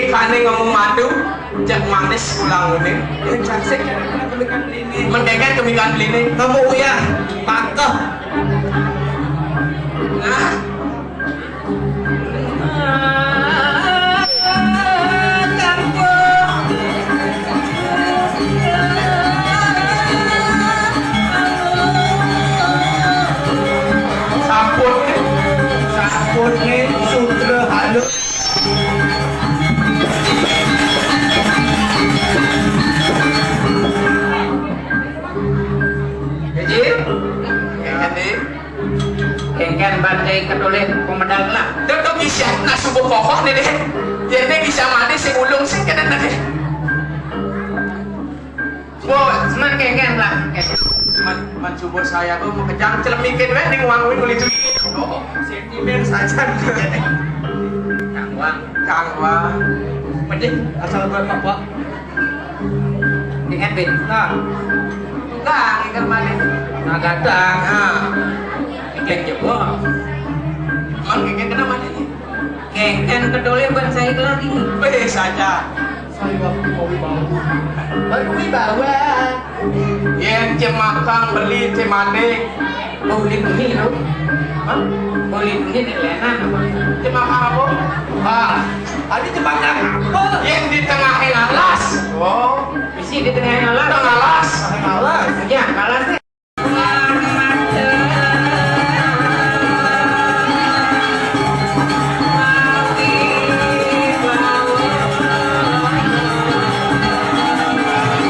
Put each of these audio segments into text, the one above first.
kane ngomong madu jak manis pulang ini cantik mendeket kemikan ini kamu ya pakeh nah Sapurne sutra halus Kengken badai ketulis pemedang lah. Itu bisa nak subuh kokoh nih deh. Jadi bisa mandi si ulung sih kena deh. Wow, seman kengken lah. Man subuh saya tuh mau kejang celemikin weh di nguangin kulit itu. Oh, sentimen saja. Kangwang. Mending asal buat apa? Dengan bin. Nah, Enggak, ikan mandi. nah gadang. Nah, Kengken jebol. man kengken kena mandi. Kengken ketulis buat saya lagi. Weh saja. Saya waktu mau wibawa. Baru wibawa. Yang cemakang beli cemade. Boleh bunyi loh. Hah? Boleh bunyi di lenan apa? Cemakang apa? Ah, ada jembatan apa? Yang di tengah alas. Oh, Bisi di tengah alam. tengah alas. Alas. Ya, kalah sih.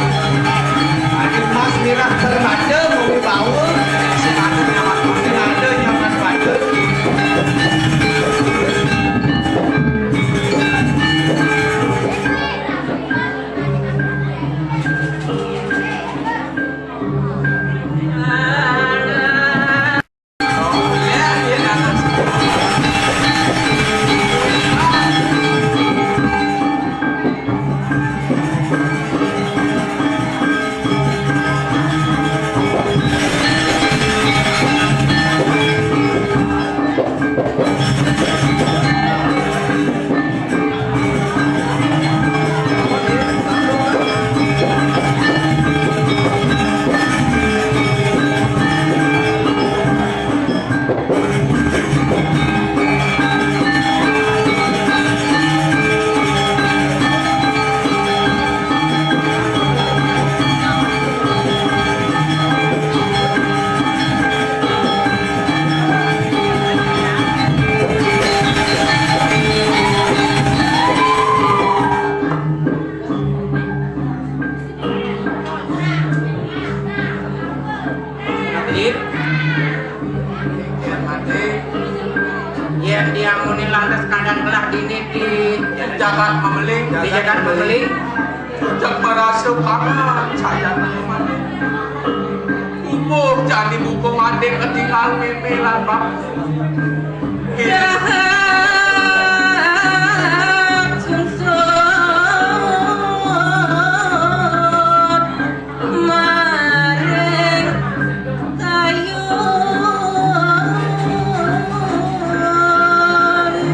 Ada mas merah termada mau wibawa. Ada yang mas pada. Yang diamunin lantas kadang kelah dini di Jagat memeling. di jalan membeli. Jak merasa panas saya mandi. Kubur jadi buku mandi ketinggal memelan bang.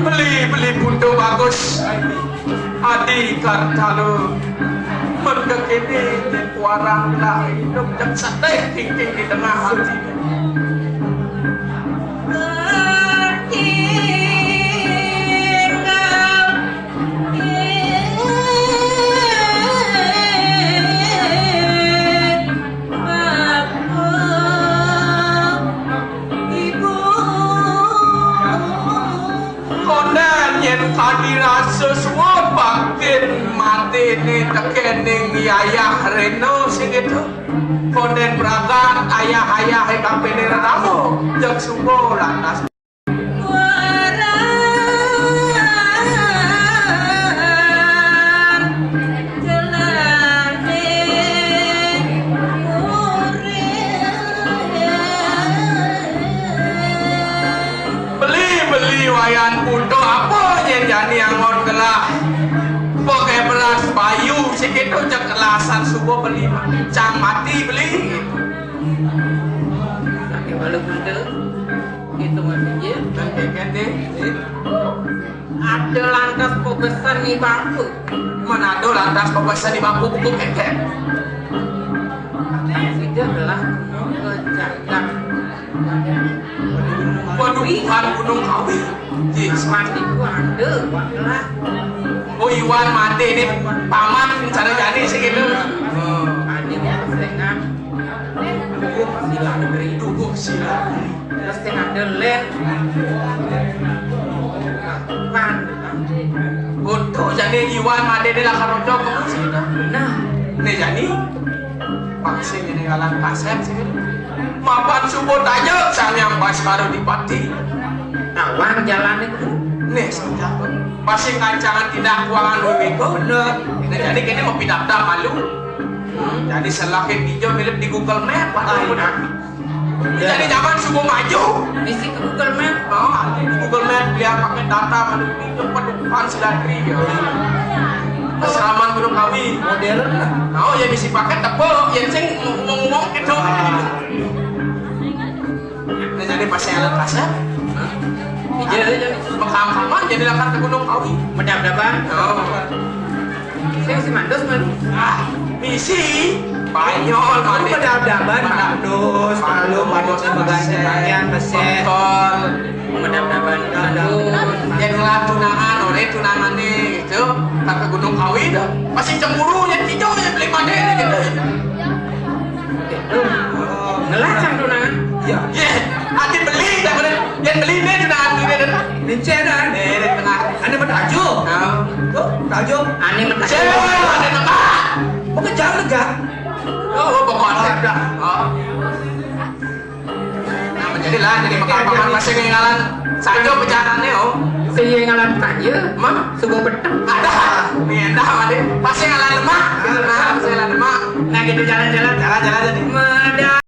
Beli buntu bagus. Adi kartalu mendekini warang lah hidup jak sadai tinggi di tengah hati. Tadi rasa semua batin mati ni tekening ayah Reno segitu. Konden beragat ayah-ayah kampeni ramo jak sumbo lantas. Beli wayan pundo apa yang jadi angon gelah pakai beras bayu segitu jak kelasan subuh beli cang mati beli Tapi walaupun itu masih je. dan kayak deh Ada lantas pebesan nih bangku. Mana ada lantas pembahasan di bangku buku kekek. Tidak lah kejagat. Penuhan Gunung Kawi. Jis. Mandi gua ada, lah. Oh Iwan mati ini paman cara jadi segitu. Adi kesengan. Duduk sila negeri. Duduk sila. Terus tengah delen. Pan. Untuk jadi Iwan mati ini lah karojo kamu segitu. Nah, Nih jadi vaksin ini ngalang kasep segitu. Mapan subuh aja sang yang pas baru dipati. awang jalan itu. Nih senjata. Pasti kancangan tidak kuangan wimiko. Bener. Nah, jadi kini mau pindah malu. Jadi selakin hijau milik di Google Map. Jadi zaman subuh maju. Isi ke Google Map. Oh, di Google Map dia pakai data malu hijau penumpang selatri ya. Selaman Gunung Kawi. Modern lah. Oh, ya misi pakai tepuk. Yang sing ngomong-ngomong gitu. Nah, jadi pas saya lihat kasar. Jadi Makam-kaman jadi lakan ke Gunung Kawi. medap-dapan. Oh. Saya si Mandos man. Misi Banyol Kamu bedab-daban Mandos, Palu, Mandos Bagasian, Beset. Betul. Medap-dapan. Yang ngelah tunangan, oleh tunangan nih gitu. Tak ke Gunung Kawi dah. Pasti cemburu yang hijau yang beli mandi gitu. Ngelacang tunangan. Ya. Ye, hati beli tak boleh. Yang beli nih tunangan ini dah. Nince dah. Di tengah. Ane bertajo. Nah, Tuh, tajo. Aneh cewek medap. ada nama. Bukan jauh lega. Oh, pokoknya ada. Oh. Nah, menjadilah jadi makam-makam masih ngegalan saja pecahannya oh. Saya ngalan tanya. Mah, Subuh petang. ada. Nih, dah mandi. Pasti ngalan lemak. Nah, pasti ngalan lemak. Nah gitu jalan-jalan. Jalan-jalan jadi. Medap.